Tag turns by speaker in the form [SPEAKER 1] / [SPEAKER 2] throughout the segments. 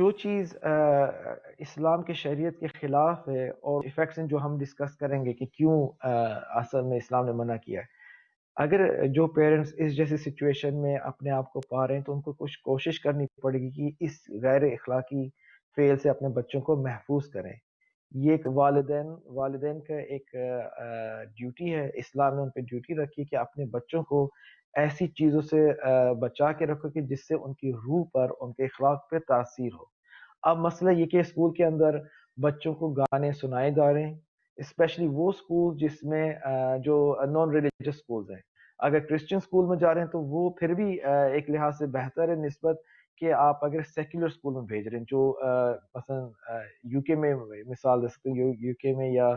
[SPEAKER 1] جو چیز اسلام کے شریعت کے خلاف ہے اور ایفیکٹس ہیں جو ہم ڈسکس کریں گے کہ کیوں اصل میں اسلام نے منع کیا ہے. اگر جو پیرنٹس اس جیسی سچویشن میں اپنے آپ کو پا رہے ہیں تو ان کو کچھ کوشش کرنی پڑے گی کہ اس غیر اخلاقی فعل سے اپنے بچوں کو محفوظ کریں. یہ ایک والدین کا ایک ڈیوٹی ہے. اسلام نے ان پہ ڈیوٹی رکھی کہ اپنے بچوں کو ایسی چیزوں سے بچا کے رکھو کہ جس سے ان کی روح پر ان کے اخلاق پہ تاثیر ہو. اب مسئلہ یہ کہ اسکول کے اندر بچوں کو گانے سنائے جا رہے ہیں، اسپیشلی وہ اسکول جس میں جو نان ریلیجس اسکولز ہیں. اگر کرسچن اسکول میں جا رہے ہیں تو وہ پھر بھی ایک لحاظ سے بہتر ہے نسبت کہ آپ اگر سیکولر اسکول میں بھیج رہے ہیں جو مثلا یو کے میں مثال دے سکتے ہیں. یو کے میں یا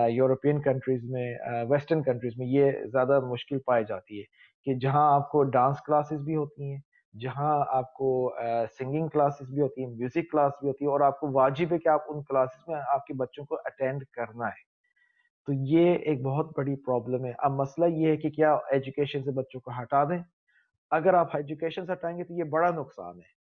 [SPEAKER 1] یورپین کنٹریز میں، ویسٹرن کنٹریز میں یہ زیادہ مشکل پائی جاتی ہے کہ جہاں آپ کو ڈانس کلاسز بھی ہوتی ہیں، جہاں آپ کو سنگنگ کلاسز بھی ہوتی ہیں، میوزک کلاس بھی ہوتی ہے، اور آپ کو واجب ہے کہ آپ ان کلاسز میں آپ کے بچوں کو اٹینڈ کرنا ہے. تو یہ ایک بہت بڑی پرابلم ہے. اب مسئلہ یہ ہے کہ کیا ایجوکیشن سے بچوں کو ہٹا دیں؟ اگر آپ ایجوکیشن سے ہٹائیں گے تو یہ بڑا نقصان ہے.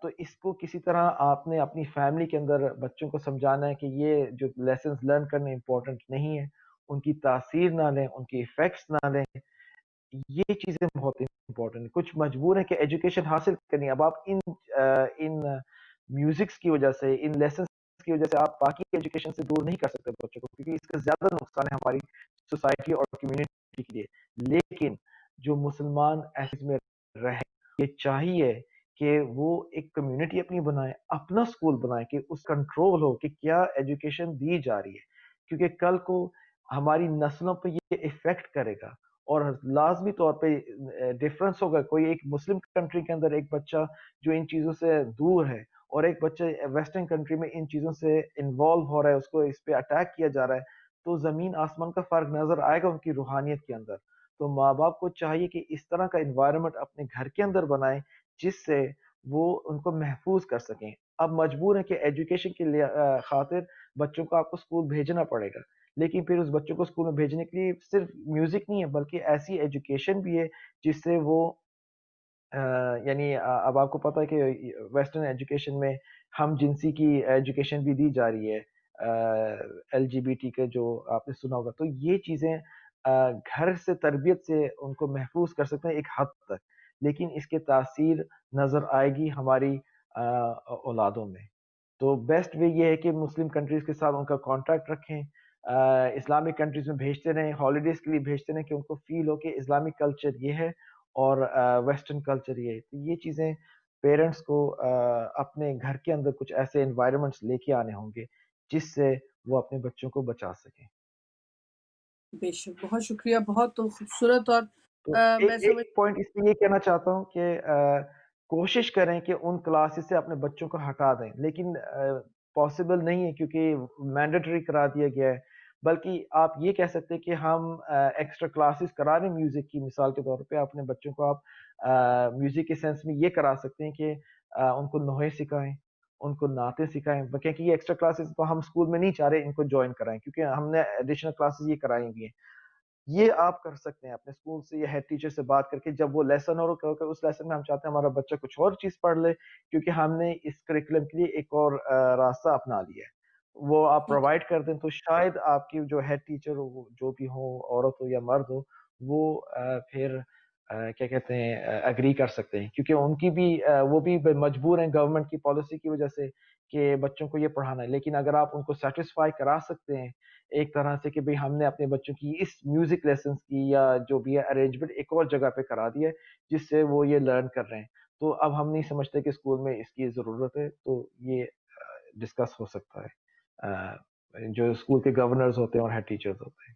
[SPEAKER 1] تو اس کو کسی طرح آپ نے اپنی فیملی کے اندر بچوں کو سمجھانا ہے کہ یہ جو لیسنز لرن کرنے امپورٹنٹ نہیں ہے، ان کی تاثیر نہ لیں، ان کی ایفیکٹس نہ لیں. یہ چیزیں بہت امپورٹنٹ ہیں. کچھ مجبور ہیں کہ ایجوکیشن حاصل کرنی ہے. اب آپ ان میوزکس کی وجہ سے، ان لیسنس کی وجہ سے آپ باقی ایجوکیشن سے دور نہیں کر سکتے بچوں کو، کیونکہ اس کا زیادہ نقصان ہے ہماری سوسائٹی اور کمیونٹی کے لیے. لیکن جو مسلمان ایسے میں رہے، یہ چاہیے کہ وہ ایک کمیونٹی اپنی بنائے، اپنا اسکول بنائے کہ اس کنٹرول ہو کہ کیا ایجوکیشن دی جا رہی ہے. کیونکہ کل کو ہماری نسلوں پہ یہ افیکٹ کرے گا اور لازمی طور پہ ڈفرنس ہوگا. کوئی ایک مسلم کنٹری کے اندر ایک بچہ جو ان چیزوں سے دور ہے اور ایک بچہ ویسٹرن کنٹری میں ان چیزوں سے انوالو ہو رہا ہے، اس کو اس پہ اٹیک کیا جا رہا ہے، تو زمین آسمان کا فرق نظر آئے گا ان کی روحانیت کے اندر. تو ماں باپ کو چاہیے کہ اس طرح کا انوائرمنٹ اپنے گھر کے اندر بنائیں جس سے وہ ان کو محفوظ کر سکیں. اب مجبور ہے کہ ایجوکیشن کے لیے خاطر بچوں کو آپ کو اسکول بھیجنا پڑے گا، لیکن پھر اس بچوں کو اسکول میں بھیجنے کے لیے صرف میوزک نہیں ہے بلکہ ایسی ایجوکیشن بھی ہے جس سے وہ یعنی اب آپ کو پتہ ہے کہ ویسٹرن ایجوکیشن میں ہم جنسی کی ایجوکیشن بھی دی جا رہی ہے، ایل جی بی ٹی کے جو آپ نے سنا ہوگا. تو یہ چیزیں گھر سے تربیت سے ان کو محفوظ کر سکتے ہیں ایک حد تک، لیکن اس کے تاثیر نظر آئے گی ہماری اولادوں میں. تو بیسٹ وے یہ ہے کہ مسلم کنٹریز کے ساتھ ان کا کانٹیکٹ رکھیں، اسلامک کنٹریز میں بھیجتے رہیں، ہالیڈیز کے لیے بھیجتے رہیں کہ ان کو فیل ہو کہ اسلامک کلچر یہ ہے اور ویسٹرن کلچر یہ ہے. تو یہ چیزیں پیرنٹس کو اپنے گھر کے اندر کچھ ایسے انوائرمنٹس لے کے آنے ہوں گے جس سے وہ اپنے بچوں کو بچا سکیں.
[SPEAKER 2] بے شک، بہت شکریہ، بہت خوبصورت. اور
[SPEAKER 1] تو
[SPEAKER 2] میں سمجھ
[SPEAKER 1] ایک پوائنٹ اس میں یہ کہنا چاہتا ہوں کہ کوشش کریں کہ ان کلاسز سے اپنے بچوں کو ہٹا دیں، لیکن پاسبل نہیں ہے کیونکہ مینڈیٹری کرا دیا گیا ہے. بلکہ آپ یہ کہہ سکتے ہیں کہ ہم ایکسٹرا کلاسز کرا رہے ہیں میوزک کی. مثال کے طور پہ اپنے بچوں کو آپ میوزک کے سینس میں یہ کرا سکتے ہیں کہ ان کو نوحے سکھائیں، ان کو نعتیں سکھائیں. کیونکہ یہ ایکسٹرا کلاسز تو ہم اسکول میں نہیں چاہ رہے ان کو جوائن کرائیں، کیونکہ ہم نے ایڈیشنل کلاسز یہ کرائی ہوئی ہیں. یہ آپ کر سکتے ہیں اپنے اسکول سے یا ہیڈ ٹیچر سے بات کر کے. جب وہ لیسن ہو اس لیسن میں ہم چاہتے ہیں ہمارا بچہ کچھ اور چیز پڑھ لے، کیونکہ ہم نے اس کریکولم کے لیے ایک اور راستہ اپنا لیا ہے، وہ آپ
[SPEAKER 2] ٹھیک
[SPEAKER 1] پرووائڈ کر دیں. تو شاید آپ کی جو ہیڈ ٹیچر ہو، جو بھی ہو، عورت ہو یا مرد ہو، وہ پھر کیا کہتے ہیں اگری کر سکتے ہیں، کیونکہ ان کی بھی وہ بھی مجبور ہیں گورنمنٹ کی پالیسی کی وجہ سے کہ بچوں کو یہ پڑھانا ہے. لیکن اگر آپ ان کو سیٹسفائی کرا سکتے ہیں ایک طرح سے کہ بھئی ہم نے اپنے بچوں کی اس میوزک لیسنس کی یا جو بھی ہے ارینجمنٹ ایک اور جگہ پہ کرا دی ہے جس سے وہ یہ لرن کر رہے ہیں، تو اب ہم نہیں سمجھتے کہ اسکول میں اس کی ضرورت ہے. تو یہ ڈسکس ہو سکتا ہے جو اسکول کے گورنرز ہوتے ہیں اور ہیڈ ٹیچرز ہوتے ہیں.